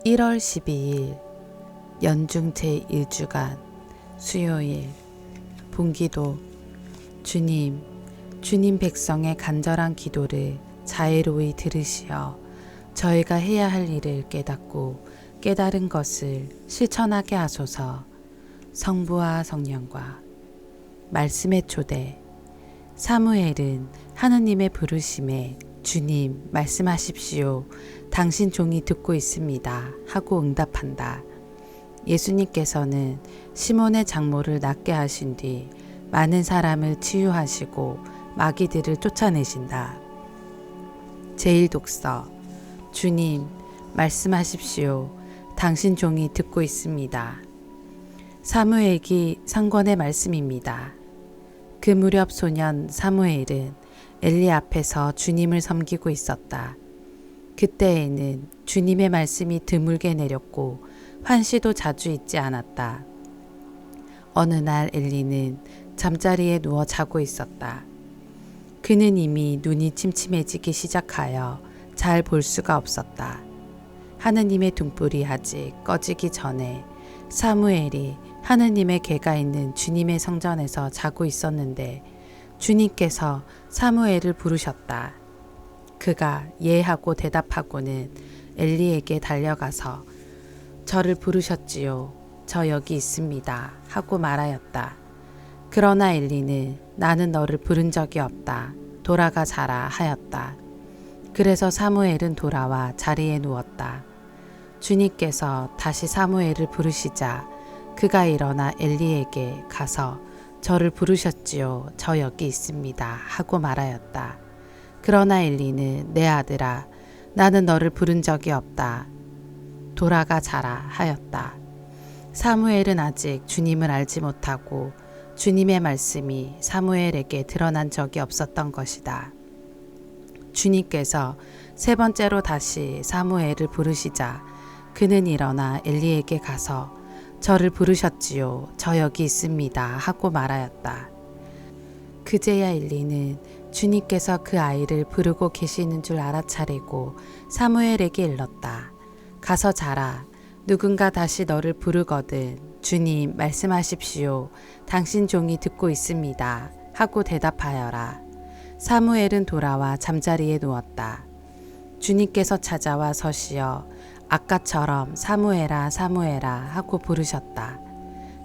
1월 12일 연중 제1주간 수요일 본기도. 주님 백성의 간절한 기도를 자애로이 들으시어 저희가 해야 할 일을 깨닫고 깨달은 것을 실천하게 하소서. 성부와 성령과 말씀의 초대. 사무엘은 하느님의 부르심에 주님 말씀하십시오. 당신 종이 듣고 있습니다. 하고 응답한다. 예수님께서는 시몬의 장모를 낫게 하신 뒤 많은 사람을 치유하시고 마귀들을 쫓아내신다. 제1독서. 주님 말씀하십시오. 당신 종이 듣고 있습니다. 사무엘기 상권의 말씀입니다. 그 무렵 소년 사무엘은 엘리 앞에서 주님을 섬기고 있었다. 그때에는 주님의 말씀이 드물게 내렸고 환시도 자주 있지 않았다. 어느 날 엘리는 잠자리에 누워 자고 있었다. 그는 이미 눈이 침침해지기 시작하여 잘 볼 수가 없었다. 하느님의 등불이 아직 꺼지기 전에 사무엘이 하느님의 궤가 있는 주님의 성전에서 자고 있었는데 주님께서 사무엘을 부르셨다. 그가 예 하고 대답하고는 엘리에게 달려가서 저를 부르셨지요. 저 여기 있습니다. 하고 말하였다. 그러나 엘리는 나는 너를 부른 적이 없다. 돌아가 자라 하였다. 그래서 사무엘은 돌아와 자리에 누웠다. 주님께서 다시 사무엘을 부르시자 그가 일어나 엘리에게 가서 저를 부르셨지요. 저 여기 있습니다. 하고 말하였다. 그러나 엘리는 내 아들아, 나는 너를 부른 적이 없다. 돌아가 자라 하였다. 사무엘은 아직 주님을 알지 못하고 주님의 말씀이 사무엘에게 드러난 적이 없었던 것이다. 주님께서 세 번째로 다시 사무엘을 부르시자 그는 일어나 엘리에게 가서 저를 부르셨지요. 저 여기 있습니다. 하고 말하였다. 그제야 엘리는 주님께서 그 아이를 부르고 계시는 줄 알아차리고 사무엘에게 일렀다. 가서 자라. 누군가 다시 너를 부르거든 주님 말씀하십시오. 당신 종이 듣고 있습니다. 하고 대답하여라. 사무엘은 돌아와 잠자리에 누웠다. 주님께서 찾아와 서시어 아까처럼 사무엘아 사무엘아 하고 부르셨다.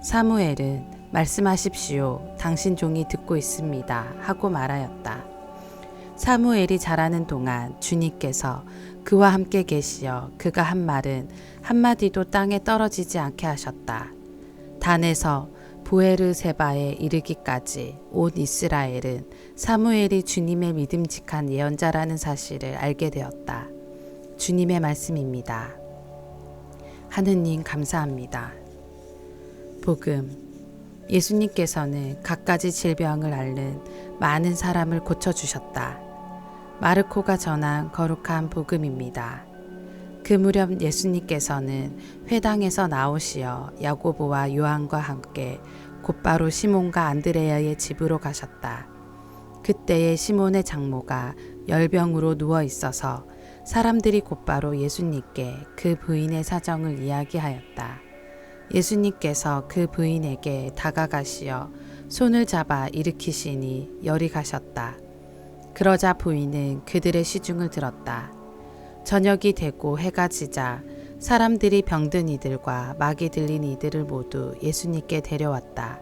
사무엘은 말씀하십시오. 당신 종이 듣고 있습니다. 하고 말하였다. 사무엘이 자라는 동안 주님께서 그와 함께 계시어 그가 한 말은 한마디도 땅에 떨어지지 않게 하셨다. 단에서 부에르세바에 이르기까지 온 이스라엘은 사무엘이 주님의 믿음직한 예언자라는 사실을 알게 되었다. 주님의 말씀입니다. 하느님 감사합니다. 복음. 예수님께서는 갖가지 질병을 앓는 많은 사람을 고쳐주셨다. 마르코가 전한 거룩한 복음입니다. 그 무렵 예수님께서는 회당에서 나오시어 야고보와 요한과 함께 곧바로 시몬과 안드레아의 집으로 가셨다. 그때에 시몬의 장모가 열병으로 누워 있어서 사람들이 곧바로 예수님께 그 부인의 사정을 이야기하였다. 예수님께서 그 부인에게 다가가시어 손을 잡아 일으키시니 열이 가셨다. 그러자 부인은 그들의 시중을 들었다. 저녁이 되고 해가 지자 사람들이 병든 이들과 마귀 들린 이들을 모두 예수님께 데려왔다.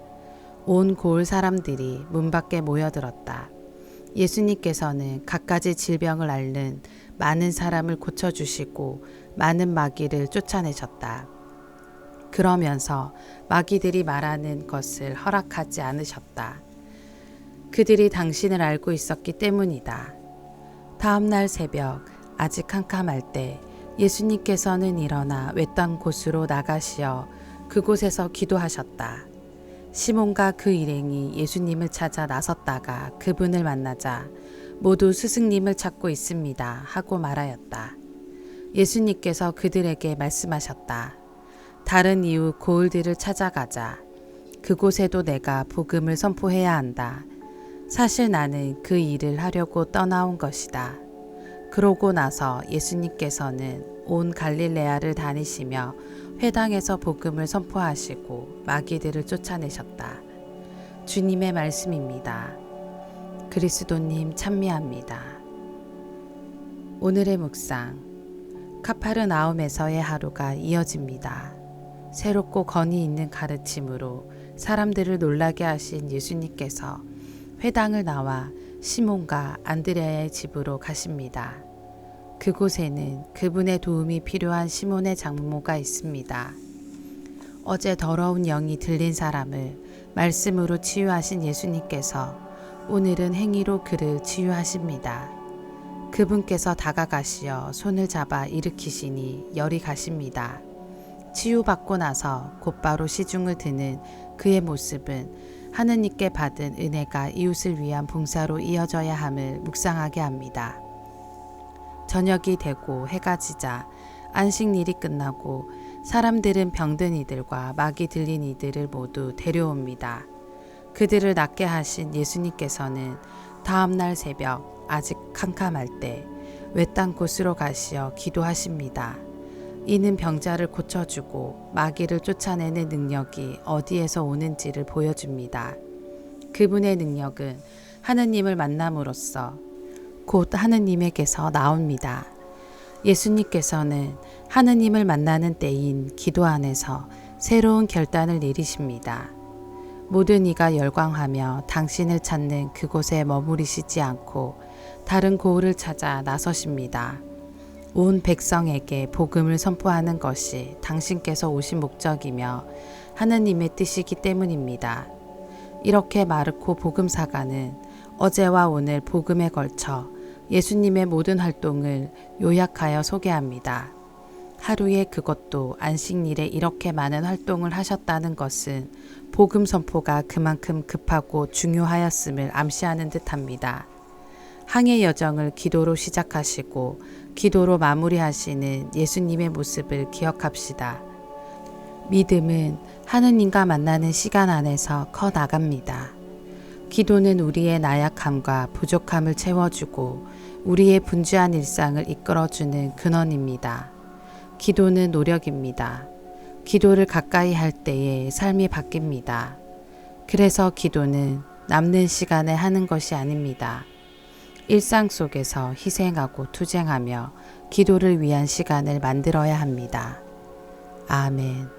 온 고을 사람들이 문 밖에 모여들었다. 예수님께서는 갖가지 질병을 앓는 많은 사람을 고쳐주시고 많은 마귀를 쫓아내셨다. 그러면서 마귀들이 말하는 것을 허락하지 않으셨다. 그들이 당신을 알고 있었기 때문이다. 다음 날 새벽 아직 캄캄할 때 예수님께서는 일어나 외딴 곳으로 나가시어 그곳에서 기도하셨다. 시몬과 그 일행이 예수님을 찾아 나섰다가 그분을 만나자 모두 스승님을 찾고 있습니다 하고 말하였다. 예수님께서 그들에게 말씀하셨다. 다른 이웃 고을들을 찾아가자. 그곳에도 내가 복음을 선포해야 한다. 사실 나는 그 일을 하려고 떠나온 것이다. 그러고 나서 예수님께서는 온 갈릴레아를 다니시며 회당에서 복음을 선포하시고 마귀들을 쫓아내셨다. 주님의 말씀입니다. 그리스도님 찬미합니다. 오늘의 묵상, 카파르나움에서의 하루가 이어집니다. 새롭고 권위 있는 가르침으로 사람들을 놀라게 하신 예수님께서 회당을 나와 시몬과 안드레아의 집으로 가십니다. 그곳에는 그분의 도움이 필요한 시몬의 장모가 있습니다. 어제 더러운 영이 들린 사람을 말씀으로 치유하신 예수님께서 오늘은 행위로 그를 치유하십니다. 그분께서 다가가시어 손을 잡아 일으키시니 열이 가십니다. 치유받고 나서 곧바로 시중을 드는 그의 모습은 하느님께 받은 은혜가 이웃을 위한 봉사로 이어져야 함을 묵상하게 합니다. 저녁이 되고 해가 지자 안식일이 끝나고 사람들은 병든 이들과 마귀 들린 이들을 모두 데려옵니다. 그들을 낫게 하신 예수님께서는 다음날 새벽 아직 캄캄할 때 외딴 곳으로 가시어 기도하십니다. 이는 병자를 고쳐주고 마귀를 쫓아내는 능력이 어디에서 오는지를 보여줍니다. 그분의 능력은 하느님을 만남으로써 곧 하느님에게서 나옵니다. 예수님께서는 하느님을 만나는 때인 기도 안에서 새로운 결단을 내리십니다. 모든 이가 열광하며 당신을 찾는 그곳에 머무르시지 않고 다른 고을을 찾아 나서십니다. 온 백성에게 복음을 선포하는 것이 당신께서 오신 목적이며 하느님의 뜻이기 때문입니다. 이렇게 마르코 복음사가는 어제와 오늘 복음에 걸쳐 예수님의 모든 활동을 요약하여 소개합니다. 하루에 그것도 안식일에 이렇게 많은 활동을 하셨다는 것은 복음 선포가 그만큼 급하고 중요하였음을 암시하는 듯합니다. 항해 여정을 기도로 시작하시고 기도로 마무리하시는 예수님의 모습을 기억합시다. 믿음은 하느님과 만나는 시간 안에서 커 나갑니다. 기도는 우리의 나약함과 부족함을 채워주고 우리의 분주한 일상을 이끌어주는 근원입니다. 기도는 노력입니다. 기도를 가까이 할 때에 삶이 바뀝니다. 그래서 기도는 남는 시간에 하는 것이 아닙니다. 일상 속에서 희생하고 투쟁하며 기도를 위한 시간을 만들어야 합니다. 아멘.